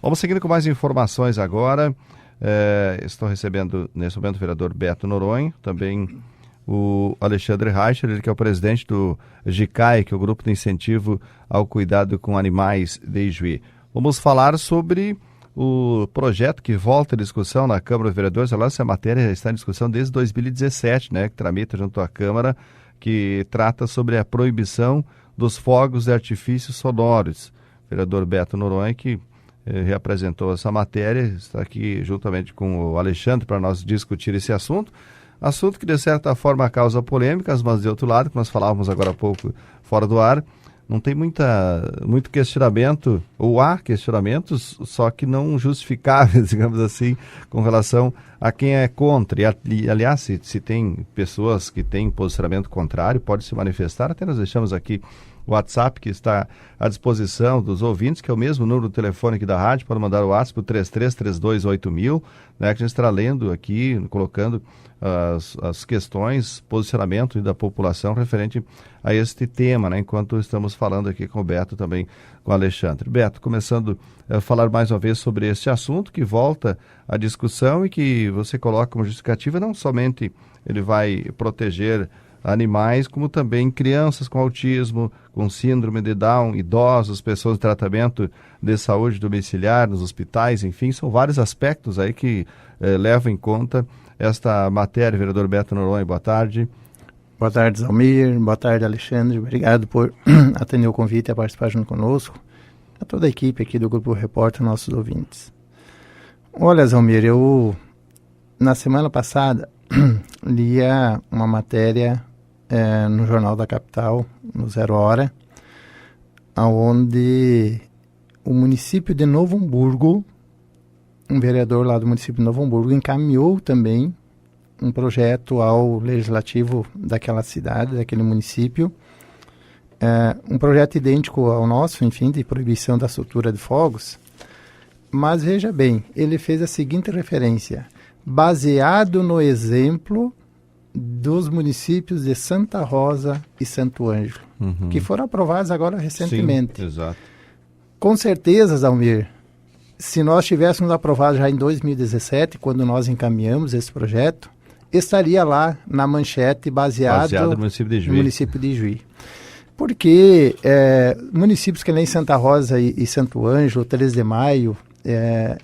Vamos seguindo com mais informações agora. Estou recebendo nesse momento o vereador Beto Noronha, também o Alexandre Reicher, ele que é o presidente do GICAI, que é o Grupo de Incentivo ao Cuidado com Animais de Ijuí. Vamos falar sobre o projeto que volta à discussão na Câmara dos Vereadores. Aliás, essa matéria está em discussão desde 2017, né, que tramita junto à Câmara, que trata sobre a proibição dos fogos de artifícios sonoros. O vereador Beto Noronha, que reapresentou essa matéria, está aqui juntamente com o Alexandre para nós discutir esse assunto. Assunto que de certa forma causa polêmicas, mas de outro lado, que nós falávamos agora há pouco fora do ar, não tem muito questionamento, ou há questionamentos, só que não justificáveis, digamos assim, com relação a quem é contra. E aliás, se tem pessoas que têm posicionamento contrário, pode se manifestar. Até nós deixamos aqui o WhatsApp que está à disposição dos ouvintes, que é o mesmo número do telefone aqui da rádio, para mandar o WhatsApp para o 33328000, né, que a gente estará lendo aqui, colocando as questões, posicionamento da população referente a este tema, né, enquanto estamos falando aqui com o Beto, também com o Alexandre. Beto, começando a falar mais uma vez sobre este assunto que volta à discussão e que você coloca como justificativa, não somente ele vai proteger animais, como também crianças com autismo, com síndrome de Down, idosos, pessoas em tratamento de saúde domiciliar, nos hospitais, enfim, são vários aspectos aí que levam em conta esta matéria. Vereador Beto Noronha, boa tarde. Boa tarde, Zalmir. Boa tarde, Alexandre. Obrigado por atender o convite e participar junto conosco. A toda a equipe aqui do Grupo Repórter, nossos ouvintes. Olha, Zalmir, eu, na semana passada, lia uma matéria no Jornal da Capital, no Zero Hora, onde o município de Novo Hamburgo, um vereador lá do município de Novo Hamburgo, encaminhou também um projeto ao legislativo daquela cidade, daquele município, um projeto idêntico ao nosso, enfim, de proibição da soltura de fogos. Mas veja bem, ele fez a seguinte referência: baseado no exemplo dos municípios de Santa Rosa e Santo Ângelo, que foram aprovados agora recentemente. Sim, exato. Com certeza, Zalmir, se nós tivéssemos aprovado já em 2017, quando nós encaminhamos esse projeto, estaria lá na manchete baseado no município de Ijuí. Porque municípios que nem Santa Rosa e Santo Ângelo, 13 de Maio,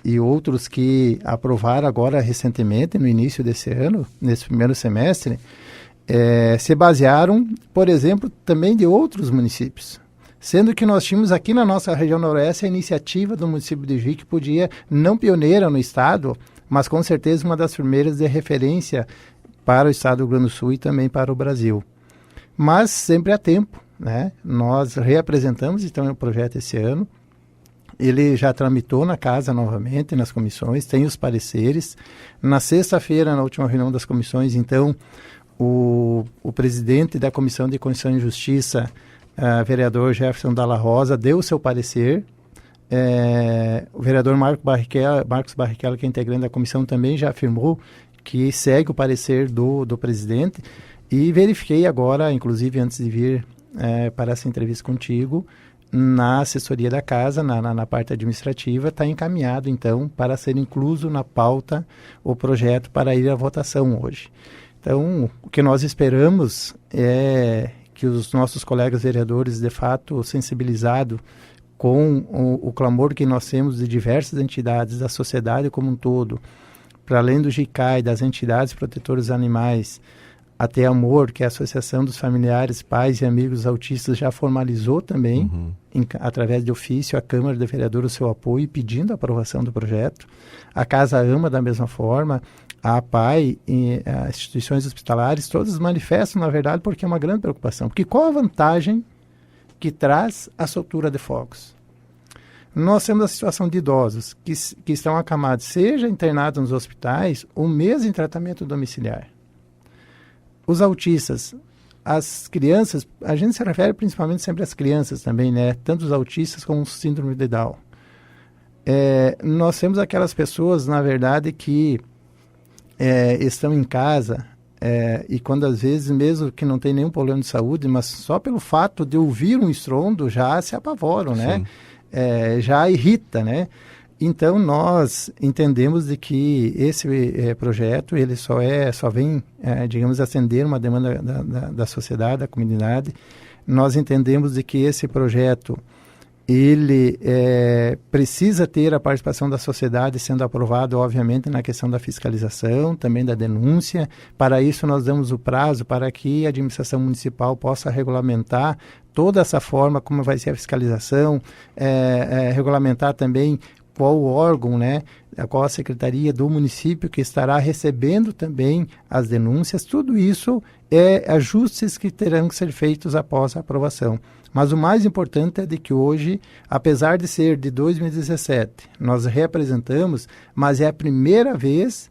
e outros que aprovaram agora recentemente, no início desse ano, nesse primeiro semestre, se basearam, por exemplo, também de outros municípios. Sendo que nós tínhamos aqui na nossa região noroeste a iniciativa do município de Ijuí, que podia, não pioneira no estado, mas com certeza uma das primeiras de referência para o estado do Rio Grande do Sul e também para o Brasil. Mas sempre há tempo, né? Nós reapresentamos então o projeto esse ano. Ele já tramitou na casa novamente, nas comissões, tem os pareceres. Na sexta-feira, na última reunião das comissões, então, o presidente da Comissão de Constituição e Justiça, vereador Jefferson Dalla Rosa, deu o seu parecer. O vereador Marcos Barrichello, que é integrante da comissão, também já afirmou que segue o parecer do presidente. E verifiquei agora, inclusive antes de vir para essa entrevista contigo, na assessoria da casa, na parte administrativa, está encaminhado, então, para ser incluso na pauta o projeto para ir à votação hoje. Então, o que nós esperamos é que os nossos colegas vereadores, de fato, sensibilizados com o clamor que nós temos de diversas entidades da sociedade como um todo, para além do GICAI, das entidades protetoras dos animais, até Amor, que é a Associação dos Familiares, Pais e Amigos Autistas, já formalizou também, através de ofício, a Câmara de Vereadores o seu apoio, pedindo a aprovação do projeto. A Casa Ama, da mesma forma, a APAI, e as instituições hospitalares, todas manifestam, na verdade, porque é uma grande preocupação. Porque qual a vantagem que traz a soltura de fogos? Nós temos a situação de idosos que estão acamados, seja internados nos hospitais, ou mesmo em tratamento domiciliar. Os autistas, as crianças, a gente se refere principalmente sempre às crianças também, né? Tanto os autistas como os síndrome de Down. Nós temos aquelas pessoas, na verdade, que estão em casa e quando às vezes, mesmo que não tem nenhum problema de saúde, mas só pelo fato de ouvir um estrondo já se apavoram, né? Já irrita, né? Então, nós entendemos de que esse projeto, ele só vem, digamos, atender uma demanda da sociedade, da comunidade. Nós entendemos de que esse projeto, ele precisa ter a participação da sociedade sendo aprovado, obviamente, na questão da fiscalização, também da denúncia. Para isso, nós damos o prazo para que a administração municipal possa regulamentar toda essa forma, como vai ser a fiscalização, regulamentar também qual o órgão, né, qual a secretaria do município que estará recebendo também as denúncias. Tudo isso é ajustes que terão que ser feitos após a aprovação. Mas o mais importante é de que hoje, apesar de ser de 2017, nós reapresentamos, mas é a primeira vez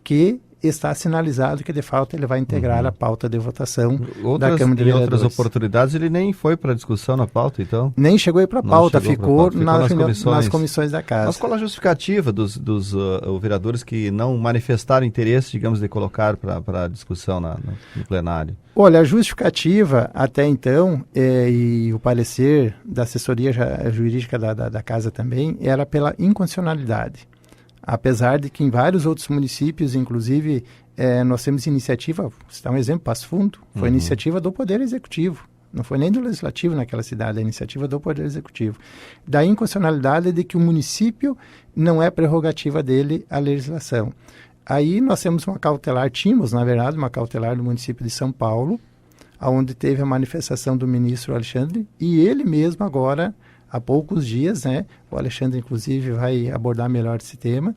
que está sinalizado que, de fato, ele vai integrar a pauta de votação da Câmara de Vereadores. Em outras oportunidades, ele nem foi para discussão na pauta, então? Nem chegou aí para a pauta, ficou nas comissões da Casa. Mas qual a justificativa dos vereadores que não manifestaram interesse, digamos, de colocar para discussão no plenário? Olha, a justificativa, até então, e o parecer da assessoria jurídica da Casa também, era pela inconstitucionalidade. Apesar de que em vários outros municípios, inclusive, nós temos iniciativa, vou citar um exemplo, Passo Fundo, foi iniciativa do Poder Executivo, não foi nem do Legislativo naquela cidade, é iniciativa do Poder Executivo. Da inconstitucionalidade de que o município não é prerrogativa dele a legislação. Aí nós tínhamos, na verdade, uma cautelar do município de São Paulo, onde teve a manifestação do ministro Alexandre, e ele mesmo agora, há poucos dias, né, o Alexandre, inclusive, vai abordar melhor esse tema,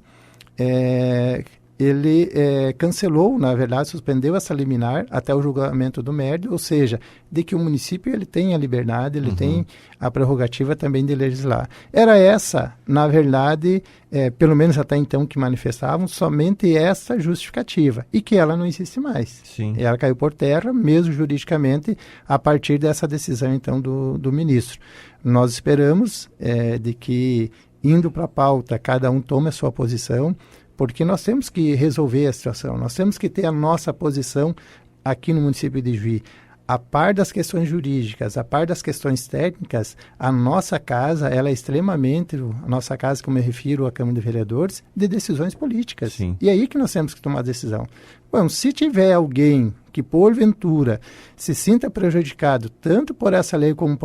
ele cancelou, na verdade, suspendeu essa liminar até o julgamento do mérito, ou seja, de que o município ele tem a liberdade, ele tem a prerrogativa também de legislar. Era essa, na verdade, pelo menos até então que manifestavam, somente essa justificativa, e que ela não existe mais. Sim. Ela caiu por terra, mesmo juridicamente, a partir dessa decisão, então, do ministro. Nós esperamos de que, indo para a pauta, cada um tome a sua posição, porque nós temos que resolver a situação, nós temos que ter a nossa posição aqui no município de Juí. A par das questões jurídicas, a par das questões técnicas, a nossa casa, ela é extremamente, a nossa casa, como eu refiro à Câmara de Vereadores, de decisões políticas. Sim. E é aí que nós temos que tomar a decisão. Bom, se tiver alguém que, porventura, se sinta prejudicado, tanto por essa lei como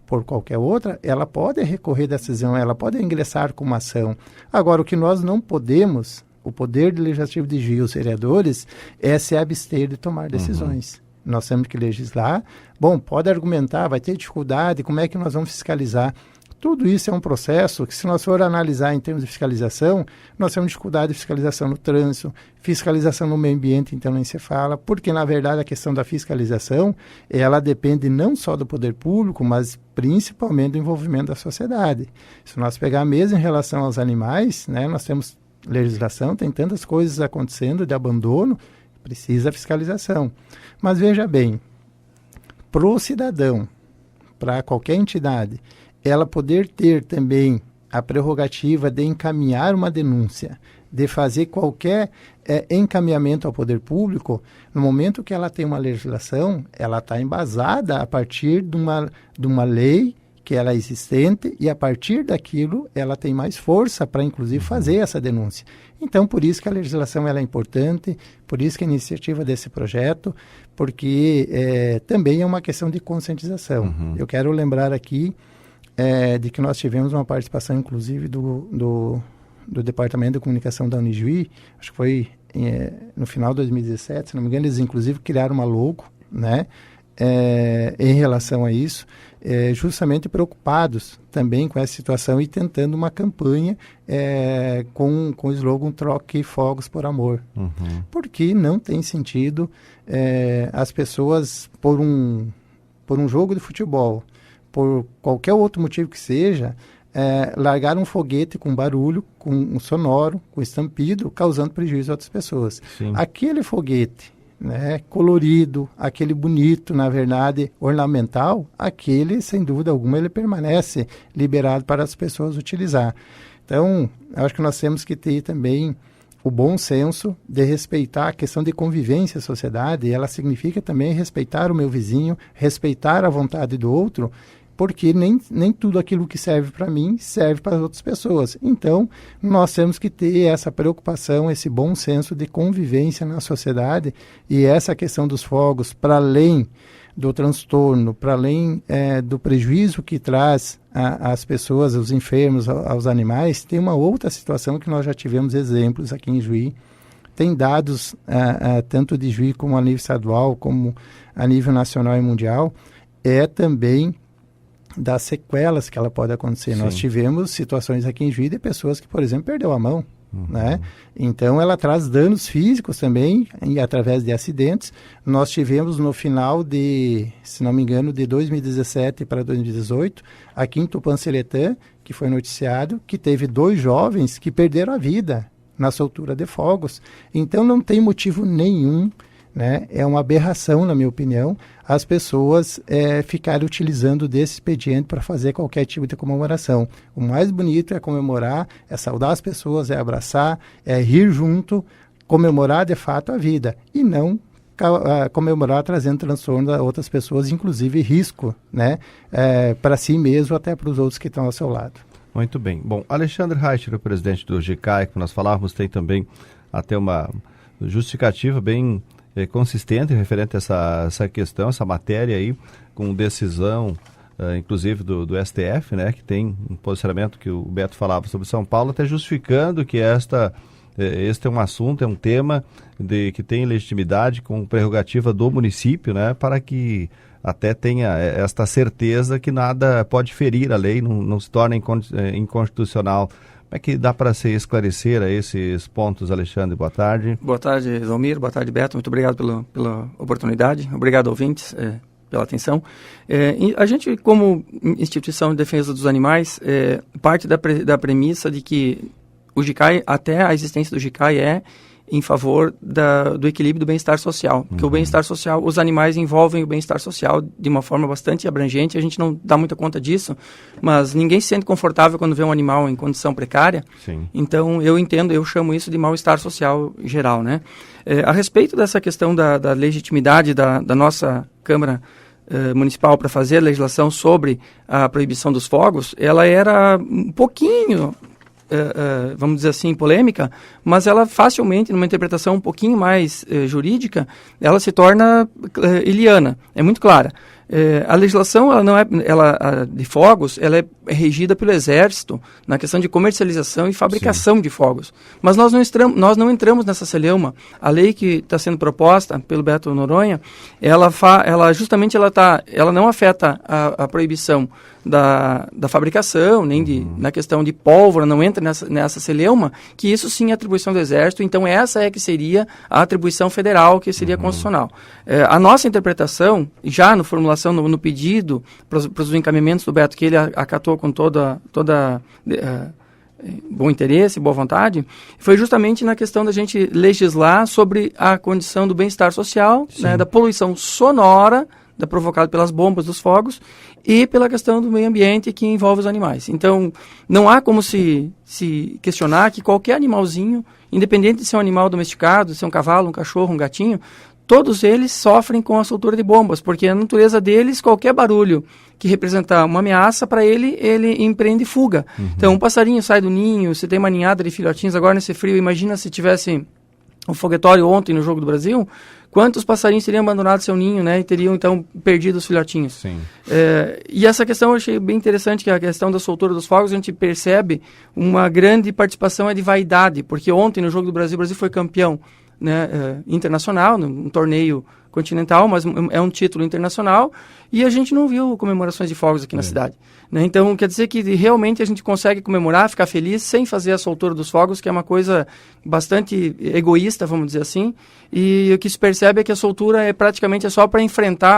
por qualquer outra, ela pode recorrer da decisão, ela pode ingressar com uma ação. Agora, o que nós não podemos, o Poder Legislativo de Juí, os vereadores, é se abster de tomar decisões. Nós temos que legislar. Bom, pode argumentar, vai ter dificuldade, como é que nós vamos fiscalizar? Tudo isso é um processo que, se nós for analisar em termos de fiscalização, nós temos dificuldade de fiscalização no trânsito, fiscalização no meio ambiente, então nem se fala, porque, na verdade, a questão da fiscalização, ela depende não só do poder público, mas principalmente do envolvimento da sociedade. Se nós pegar mesmo em relação aos animais, né, nós temos legislação, tem tantas coisas acontecendo de abandono, precisa fiscalização. Mas veja bem, para o cidadão, para qualquer entidade, ela poder ter também a prerrogativa de encaminhar uma denúncia, de fazer qualquer encaminhamento ao poder público, no momento que ela tem uma legislação, ela está embasada a partir de uma lei que ela é existente, e a partir daquilo ela tem mais força para, inclusive, fazer essa denúncia. Então, por isso que a legislação ela é importante, por isso que a iniciativa desse projeto, porque também é uma questão de conscientização. Eu quero lembrar aqui de que nós tivemos uma participação, inclusive, do Departamento de Comunicação da Unijuí, acho que foi no final de 2017, se não me engano, eles, inclusive, criaram uma logo, né, em relação a isso, justamente preocupados também com essa situação e tentando uma campanha com o slogan "Troque fogos por amor". Porque não tem sentido as pessoas, por um jogo de futebol, por qualquer outro motivo que seja, largar um foguete com barulho, com um sonoro, com estampido, causando prejuízo a outras pessoas. Sim. Aquele foguete, né, colorido, aquele bonito, na verdade, ornamental, aquele, sem dúvida alguma, ele permanece liberado para as pessoas utilizar. Então, acho que nós temos que ter também o bom senso de respeitar a questão de convivência à sociedade, e ela significa também respeitar o meu vizinho, respeitar a vontade do outro, porque nem tudo aquilo que serve para mim serve para as outras pessoas. Então, nós temos que ter essa preocupação, esse bom senso de convivência na sociedade, e essa questão dos fogos, para além do transtorno, para além do prejuízo que traz às pessoas, aos enfermos, aos animais, tem uma outra situação que nós já tivemos exemplos aqui em Juí. Tem dados, tanto de Juí como a nível estadual, como a nível nacional e mundial, também das sequelas que ela pode acontecer. Sim. Nós tivemos situações aqui em Juí de pessoas que, por exemplo, perdeu a mão. Né? Então, ela traz danos físicos também, e através de acidentes. Nós tivemos no final de, se não me engano, de 2017 para 2018, aqui em Tupanciretã, que foi noticiado, que teve 2 jovens que perderam a vida na soltura de fogos. Então, não tem motivo nenhum, né? É uma aberração, na minha opinião, as pessoas ficarem utilizando desse expediente para fazer qualquer tipo de comemoração. O mais bonito é comemorar, é saudar as pessoas, é abraçar, é rir junto, comemorar de fato a vida, e não comemorar trazendo transtorno a outras pessoas, inclusive risco, né? Para si mesmo, até para os outros que estão ao seu lado. Muito bem. Bom, Alexandre Reicher, o presidente do GICAI, que nós falávamos, tem também até uma justificativa bem consistente referente a essa questão, essa matéria aí, com decisão, inclusive do STF, né, que tem um posicionamento que o Beto falava sobre São Paulo, até justificando que este é um assunto, é um tema que tem legitimidade com prerrogativa do município, né, para que até tenha esta certeza que nada pode ferir a lei, não se torna inconstitucional. Como é que dá para se esclarecer a esses pontos, Alexandre? Boa tarde. Boa tarde, Zalmir. Boa tarde, Beto. Muito obrigado pela oportunidade. Obrigado, ouvintes, pela atenção. A gente, como instituição de defesa dos animais, parte da premissa de que o GICAI, até a existência do GICAI é em favor do equilíbrio do bem-estar social. Porque o bem-estar social, os animais envolvem o bem-estar social de uma forma bastante abrangente, a gente não dá muita conta disso, mas ninguém se sente confortável quando vê um animal em condição precária. Sim. Então, eu chamo isso de mal-estar social geral, né? A respeito dessa questão da legitimidade da nossa Câmara Municipal para fazer a legislação sobre a proibição dos fogos, ela era um pouquinho... vamos dizer assim, polêmica, mas ela facilmente, numa interpretação um pouquinho mais jurídica, ela se torna iliana, é muito clara. A legislação de fogos, ela é regida pelo Exército na questão de comercialização e fabricação de fogos. Mas nós não entramos nessa celeuma. A lei que está sendo proposta pelo Beto Noronha, ela não afeta a proibição da fabricação, nem na questão de pólvora, não entra nessa celeuma, que isso sim é atribuição do Exército, então essa que seria a atribuição federal, que seria constitucional. A nossa interpretação, já no formulação, no pedido, para os encaminhamentos do Beto, que ele acatou com toda bom interesse, boa vontade, foi justamente na questão da gente legislar sobre a condição do bem-estar social, né, da poluição sonora provocada pelas bombas dos fogos e pela questão do meio ambiente que envolve os animais. Então, não há como se questionar que qualquer animalzinho, independente de ser um animal domesticado, de ser um cavalo, um cachorro, um gatinho, todos eles sofrem com a soltura de bombas, porque a natureza deles, qualquer barulho que representar uma ameaça para ele empreende fuga. Então, um passarinho sai do ninho, se tem uma ninhada de filhotinhos agora nesse frio, imagina se tivesse um foguetório ontem no Jogo do Brasil, quantos passarinhos teriam abandonado seu ninho, né, e teriam, então, perdido os filhotinhos. Sim. E essa questão eu achei bem interessante, que a questão da soltura dos fogos, a gente percebe uma grande participação de vaidade, porque ontem no Jogo do Brasil, o Brasil foi campeão, né, internacional, num torneio continental, mas é um título internacional, e a gente não viu comemorações de fogos aqui na cidade. Né? Então, quer dizer que realmente a gente consegue comemorar, ficar feliz, sem fazer a soltura dos fogos, que é uma coisa bastante egoísta, vamos dizer assim, e o que se percebe é que a soltura praticamente só para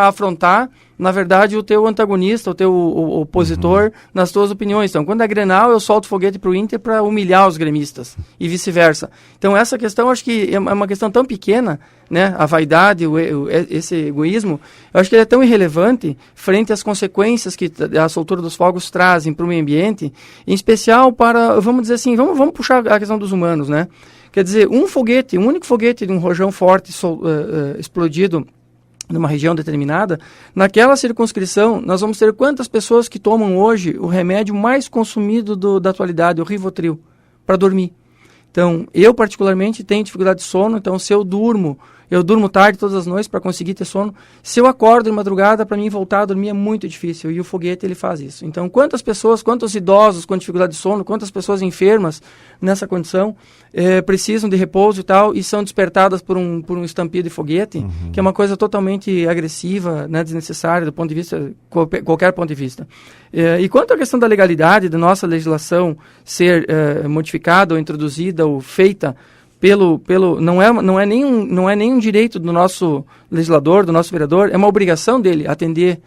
afrontar, na verdade, o teu antagonista, o teu opositor nas tuas opiniões. Então, quando é Grenal, eu solto foguete para o Inter para humilhar os gremistas, e vice-versa. Então, essa questão, acho que é uma questão tão pequena, né? A vaidade, esse egoísmo, eu acho que ele é tão irrelevante frente às consequências que a soltura dos fogos trazem para o meio ambiente, em especial para, vamos dizer assim, vamos puxar a questão dos humanos, né? Quer dizer, um único foguete de um rojão forte explodido numa região determinada, naquela circunscrição, nós vamos ter quantas pessoas que tomam hoje o remédio mais consumido da atualidade, o Rivotril, para dormir. Então, eu particularmente tenho dificuldade de sono, então se eu durmo tarde todas as noites para conseguir ter sono. Se eu acordo de madrugada, para mim voltar a dormir é muito difícil. E o foguete, ele faz isso. Então, quantos idosos com dificuldade de sono, quantas pessoas enfermas nessa condição precisam de repouso e tal, e são despertadas por um estampido de foguete, que é uma coisa totalmente agressiva, né, desnecessária do ponto de vista, qualquer ponto de vista. E quanto à questão da legalidade da nossa legislação ser modificada ou introduzida ou feita não é nenhum direito do nosso legislador, do nosso vereador, é uma obrigação dele atender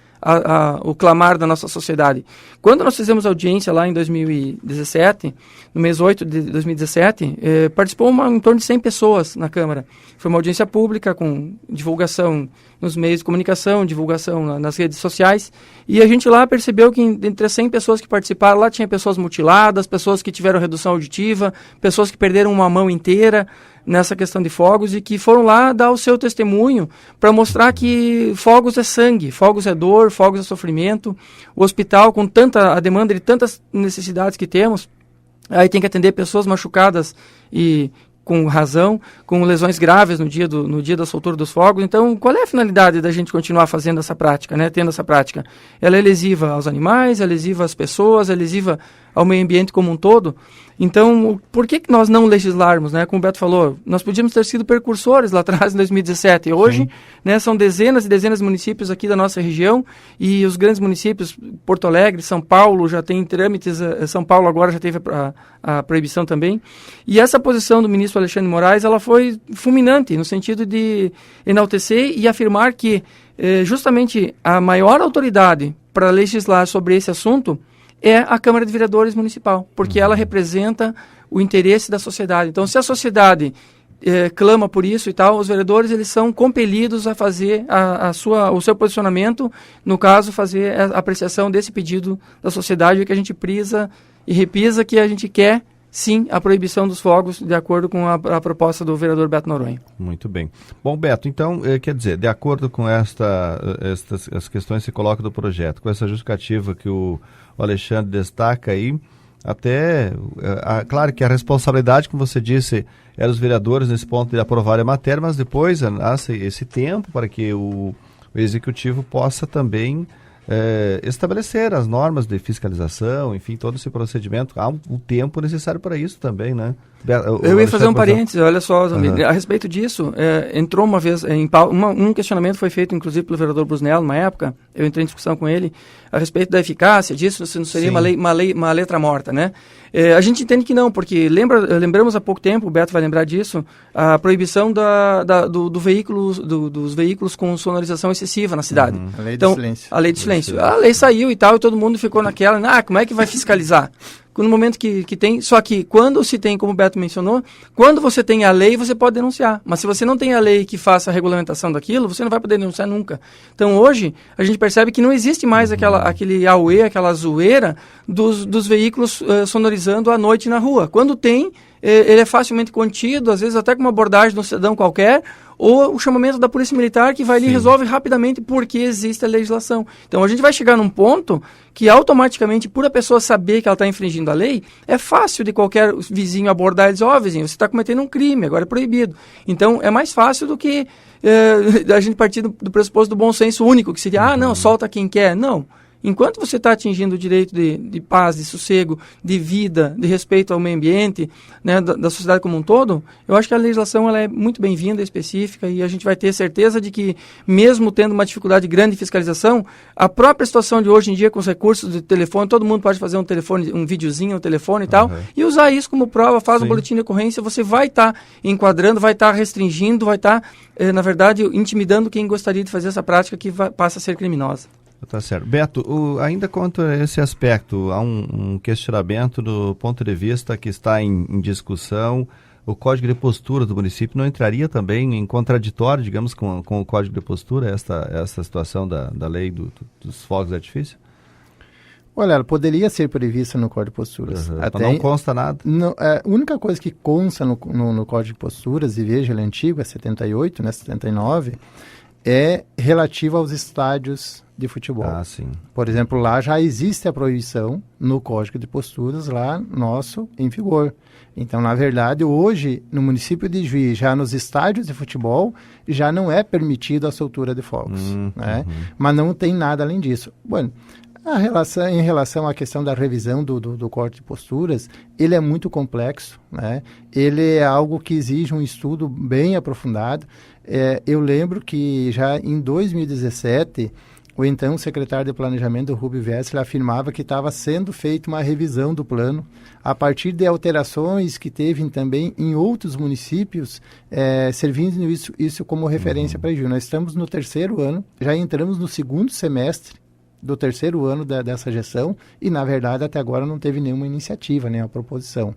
o clamar da nossa sociedade. Quando nós fizemos audiência lá em 2017, no mês 8 de 2017, participou em torno de 100 pessoas na Câmara. Foi uma audiência pública com divulgação nos meios de comunicação, divulgação nas redes sociais, e a gente lá percebeu que entre as 100 pessoas que participaram, lá tinha pessoas mutiladas, pessoas que tiveram redução auditiva, pessoas que perderam uma mão inteira nessa questão de fogos e que foram lá dar o seu testemunho para mostrar que fogos é sangue, fogos é dor, fogos é sofrimento. O hospital, com a demanda de tantas necessidades que temos, aí tem que atender pessoas machucadas e com razão, com lesões graves no dia da soltura dos fogos. Então, qual é a finalidade da gente continuar fazendo essa prática, né? Tendo essa prática? Ela é lesiva aos animais, é lesiva às pessoas, é lesiva ao meio ambiente como um todo. Então, por que nós não legislarmos, né? Como o Beto falou, nós podíamos ter sido precursores lá atrás, em 2017. E hoje, né, são dezenas e dezenas de municípios aqui da nossa região, e os grandes municípios, Porto Alegre, São Paulo, já tem trâmites, São Paulo agora já teve a proibição também. E essa posição do ministro Alexandre de Moraes, ela foi fulminante, no sentido de enaltecer e afirmar que justamente a maior autoridade para legislar sobre esse assunto é a Câmara de Vereadores Municipal, porque ela representa o interesse da sociedade. Então, se a sociedade clama por isso e tal, os vereadores eles são compelidos a fazer o seu posicionamento, no caso, fazer a apreciação desse pedido da sociedade, que a gente prisa e repisa que a gente quer, sim, a proibição dos fogos, de acordo com a proposta do vereador Beto Noronha. Muito bem. Bom, Beto, então, quer dizer, de acordo com as questões que se colocam do projeto, com essa justificativa que o Alexandre destaca aí, até, claro que a responsabilidade, como você disse, é dos vereadores nesse ponto de aprovar a matéria, mas depois nasce esse tempo para que o Executivo possa também estabelecer as normas de fiscalização, enfim, todo esse procedimento. Há um tempo necessário para isso também, né? Eu ia fazer um parênteses, olha só, a respeito disso, entrou uma vez, um questionamento foi feito, inclusive, pelo vereador Brusnello, numa época, eu entrei em discussão com ele, a respeito da eficácia disso, se não seria uma letra morta, né? A gente entende que não, porque lembramos há pouco tempo, o Beto vai lembrar disso, a proibição dos veículos com sonorização excessiva na cidade. A lei do silêncio. A lei do silêncio. A lei saiu e tal, e todo mundo ficou naquela, como é que vai fiscalizar? No momento que tem, só que quando se tem, como o Beto mencionou, quando você tem a lei, você pode denunciar. Mas se você não tem a lei que faça a regulamentação daquilo, você não vai poder denunciar nunca. Então hoje, a gente percebe que não existe mais aquele auê, aquela zoeira dos veículos sonorizando à noite na rua. Quando tem, ele é facilmente contido, às vezes até com uma abordagem de um cidadão qualquer, ou o chamamento da Polícia Militar que vai ali e resolve rapidamente porque existe a legislação. Então a gente vai chegar num ponto que automaticamente, por a pessoa saber que ela está infringindo a lei, é fácil de qualquer vizinho abordar e dizer, vizinho, você está cometendo um crime, agora é proibido. Então é mais fácil do que a gente partir do pressuposto do bom senso único, que seria, não, solta quem quer. Não. Enquanto você está atingindo o direito de paz, de sossego, de vida, de respeito ao meio ambiente, né, da sociedade como um todo, eu acho que a legislação ela é muito bem-vinda, específica, e a gente vai ter certeza de que, mesmo tendo uma dificuldade grande de fiscalização, a própria situação de hoje em dia, com os recursos de telefone, todo mundo pode fazer um videozinho no telefone e tal, e usar isso como prova, faz um boletim de ocorrência, você vai estar enquadrando, vai estar restringindo, vai estar, na verdade, intimidando quem gostaria de fazer essa prática que passa a ser criminosa. Tá certo. Beto, ainda quanto a esse aspecto, há um questionamento do ponto de vista que está em discussão. O Código de Postura do município não entraria também em contraditório, digamos, com o Código de Postura, essa situação da lei dos fogos de artifício? Olha, ela poderia ser prevista no Código de Posturas. Até não consta nada? Não, a única coisa que consta no Código de Posturas, e veja, ele é antigo, é 78, né, 79, é relativa aos estádios de futebol. Ah, sim. Por exemplo, lá já existe a proibição no Código de Posturas lá nosso em vigor. Então, na verdade, hoje, no município de Juí, já nos estádios de futebol, já não é permitido a soltura de fogos, né? Mas não tem nada além disso. Bueno, em relação à questão da revisão do Código de Posturas, ele é muito complexo, né? Ele é algo que exige um estudo bem aprofundado. Eu lembro que já em 2017... o então secretário de Planejamento, Rubio Wessler, afirmava que estava sendo feita uma revisão do plano a partir de alterações que teve também em outros municípios, servindo isso como referência para a Juí. Nós estamos no 3º ano, já entramos no 2º semestre do 3º ano dessa gestão e, na verdade, até agora não teve nenhuma iniciativa, nenhuma proposição.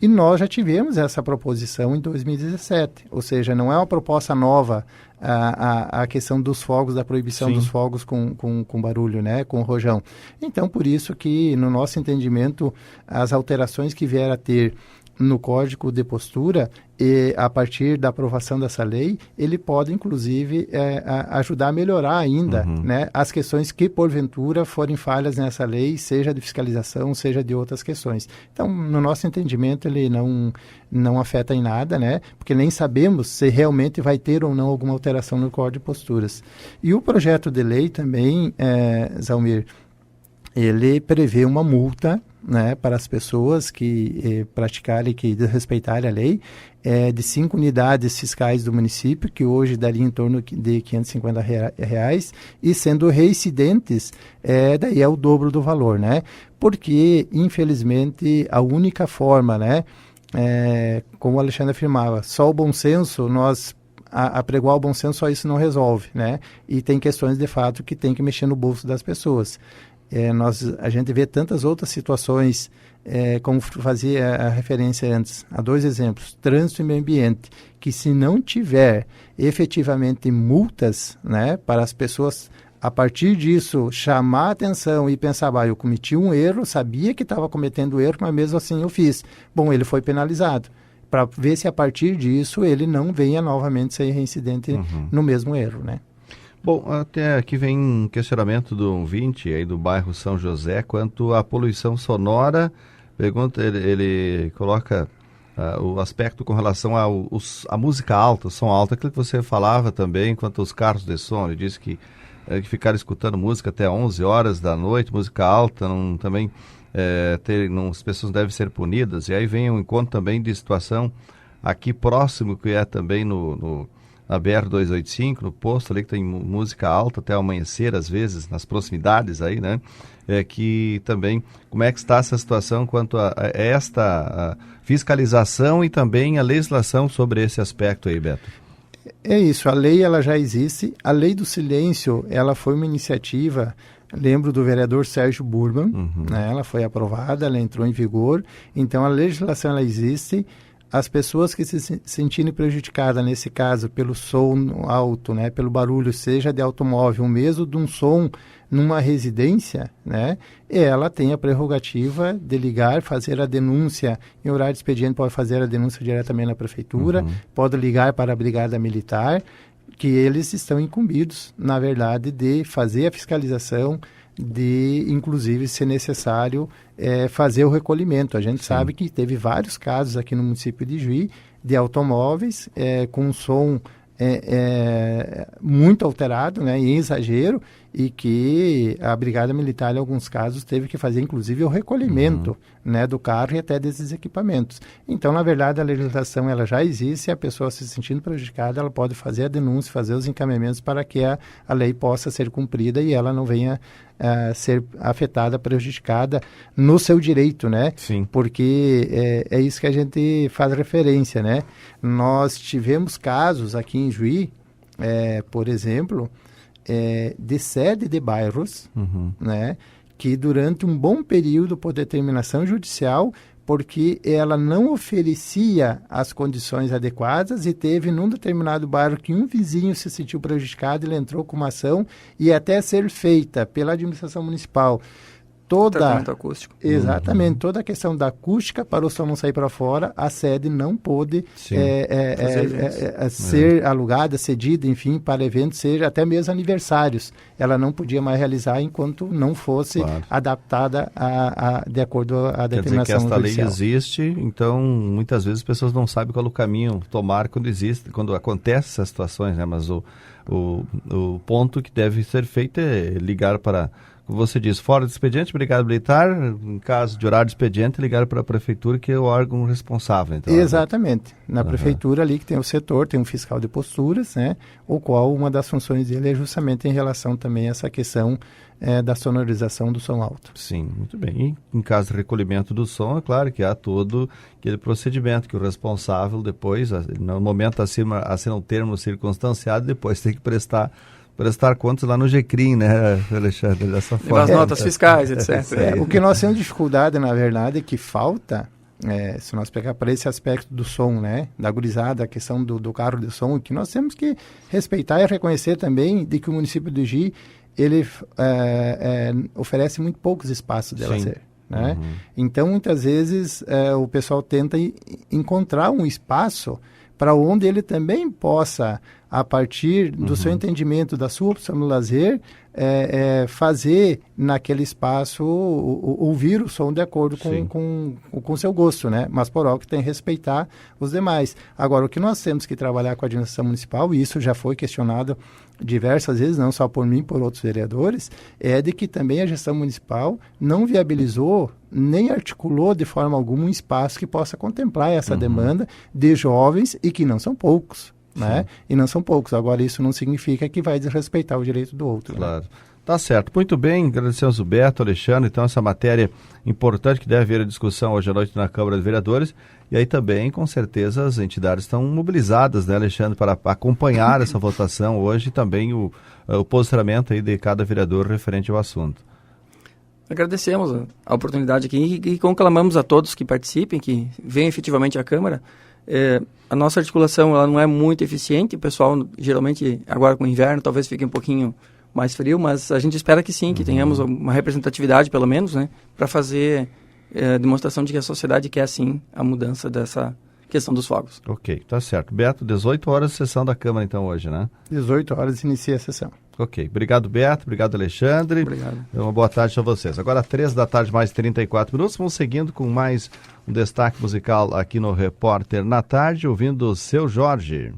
E nós já tivemos essa proposição em 2017, ou seja, não é uma proposta nova a questão dos fogos, da proibição dos fogos com barulho, né, com rojão. Então, por isso que, no nosso entendimento, as alterações que vier a ter no Código de Postura, e a partir da aprovação dessa lei, ele pode, inclusive, ajudar a melhorar ainda, né, as questões que, porventura, forem falhas nessa lei, seja de fiscalização, seja de outras questões. Então, no nosso entendimento, ele não afeta em nada, né, porque nem sabemos se realmente vai ter ou não alguma alteração no Código de Posturas. E o projeto de lei também, Zalmir, ele prevê uma multa, né, para as pessoas que praticarem, que desrespeitarem a lei, de 5 unidades fiscais do município, que hoje daria em torno de R$550, e sendo reincidentes, daí é o dobro do valor, né? Porque, infelizmente, a única forma, né, como o Alexandre afirmava, só o bom senso, nós apregoar o bom senso, só isso não resolve, né? E tem questões, de fato, que tem que mexer no bolso das pessoas. A gente vê tantas outras situações, como fazia a referência antes, a 2 exemplos, trânsito e meio ambiente, que se não tiver efetivamente multas, né, para as pessoas, a partir disso, chamar a atenção e pensar, eu cometi um erro, sabia que estava cometendo erro, mas mesmo assim eu fiz. Bom, ele foi penalizado, para ver se a partir disso ele não venha novamente ser reincidente no mesmo erro, né? Bom, até aqui vem um questionamento do ouvinte aí do bairro São José quanto à poluição sonora. Pergunta, ele coloca o aspecto com relação à música alta, o som alto, aquilo que você falava também quanto aos carros de som. Ele disse que ficaram escutando música até 11 horas da noite, música alta, também as pessoas devem ser punidas. E aí vem um encontro também de situação aqui próximo, que é também na BR-285, no posto ali que tem música alta até amanhecer, às vezes, nas proximidades aí, né? Que também, como é que está essa situação quanto a esta fiscalização e também a legislação sobre esse aspecto aí, Beto? É isso, a lei ela já existe. A lei do silêncio, ela foi uma iniciativa, lembro do vereador Sérgio Burman, né? Ela foi aprovada, ela entrou em vigor, então a legislação ela existe. As pessoas que se sentirem prejudicadas, nesse caso, pelo som alto, né, pelo barulho, seja de automóvel, ou mesmo de um som numa residência, né, ela tem a prerrogativa de ligar, fazer a denúncia, em horário de expediente pode fazer a denúncia diretamente na prefeitura, pode ligar para a Brigada Militar, que eles estão incumbidos, na verdade, de fazer a fiscalização, de, inclusive, se necessário, fazer o recolhimento. A gente sabe que teve vários casos aqui no município de Juí de automóveis com som muito alterado, né, em exagero, e que a Brigada Militar, em alguns casos, teve que fazer, inclusive, o recolhimento, né, do carro e até desses equipamentos. Então, na verdade, a legislação ela já existe, e a pessoa se sentindo prejudicada, ela pode fazer a denúncia, fazer os encaminhamentos para que a lei possa ser cumprida e ela não venha ser afetada, prejudicada no seu direito, né? Sim. Porque é isso que a gente faz referência, né? Nós tivemos casos aqui em Juí, por exemplo, de sede de bairros, né, que durante um bom período por determinação judicial, porque ela não oferecia as condições adequadas e teve num determinado bairro que um vizinho se sentiu prejudicado, ele entrou com uma ação e até ser feita pela administração municipal tratamento acústico. Exatamente, toda a questão da acústica para o som não sair para fora, a sede não pôde ser alugada, cedida, enfim, para eventos, seja até mesmo aniversários. Ela não podia mais realizar enquanto não fosse adaptada de acordo à determinação judicial. Quer dizer que esta lei existe, então muitas vezes as pessoas não sabem qual é o caminho tomar quando acontecem essas situações, né? Mas o ponto que deve ser feito é ligar para, como você disse, fora do expediente, brigada militar, em caso de horário de expediente, ligar para a prefeitura, que é o órgão responsável. Então, exatamente. Na prefeitura ali que tem o setor, tem um fiscal de posturas, né? O qual uma das funções dele é justamente em relação também a essa questão da sonorização do som alto. Sim, muito bem. E em caso de recolhimento do som, é claro que há todo aquele procedimento que o responsável depois, no momento assina um termo circunstanciado, depois tem que prestar contas lá no GCRIM, né, Alexandre, dessa forma. As notas fiscais, etc. O que nós temos dificuldade, na verdade, é que falta, se nós pegar para esse aspecto do som, né, da gurizada, a questão do carro de som, que nós temos que respeitar e reconhecer também de que o município do Gi, ele oferece muito poucos espaços de lazer. Né? Então, muitas vezes, o pessoal tenta encontrar um espaço para onde ele também possa, a partir do seu entendimento, da sua opção no lazer, fazer naquele espaço, ouvir o som de acordo com o seu gosto, né? Mas por algo que tem que respeitar os demais. Agora, o que nós temos que trabalhar com a administração municipal, e isso já foi questionado diversas vezes, não só por mim, por outros vereadores, é de que também a gestão municipal não viabilizou nem articulou de forma alguma um espaço que possa contemplar essa demanda de jovens, e que não são poucos. Né? E não são poucos. Agora, isso não significa que vai desrespeitar o direito do outro. Claro. Né? Tá certo. Muito bem. Agradecemos o Beto, Alexandre. Então, essa matéria importante que deve haver a discussão hoje à noite na Câmara de Vereadores. E aí também, com certeza, as entidades estão mobilizadas, né, Alexandre, para acompanhar essa votação hoje e também o posicionamento aí de cada vereador referente ao assunto. Agradecemos a oportunidade aqui e conclamamos a todos que participem, que venham efetivamente à Câmara. A nossa articulação ela não é muito eficiente, o pessoal geralmente agora com o inverno talvez fique um pouquinho mais frio, mas a gente espera que sim, que tenhamos uma representatividade pelo menos, né, para fazer demonstração de que a sociedade quer sim a mudança dessa questão dos fogos. Ok, tá certo. Beto, 18 horas sessão da Câmara então hoje, né? 18 horas inicia a sessão. Ok, obrigado Beto, obrigado Alexandre. Obrigado. Uma boa tarde a vocês. Agora 3 da tarde, mais 34 minutos, vamos seguindo com mais um destaque musical aqui no Repórter na Tarde, ouvindo o Seu Jorge.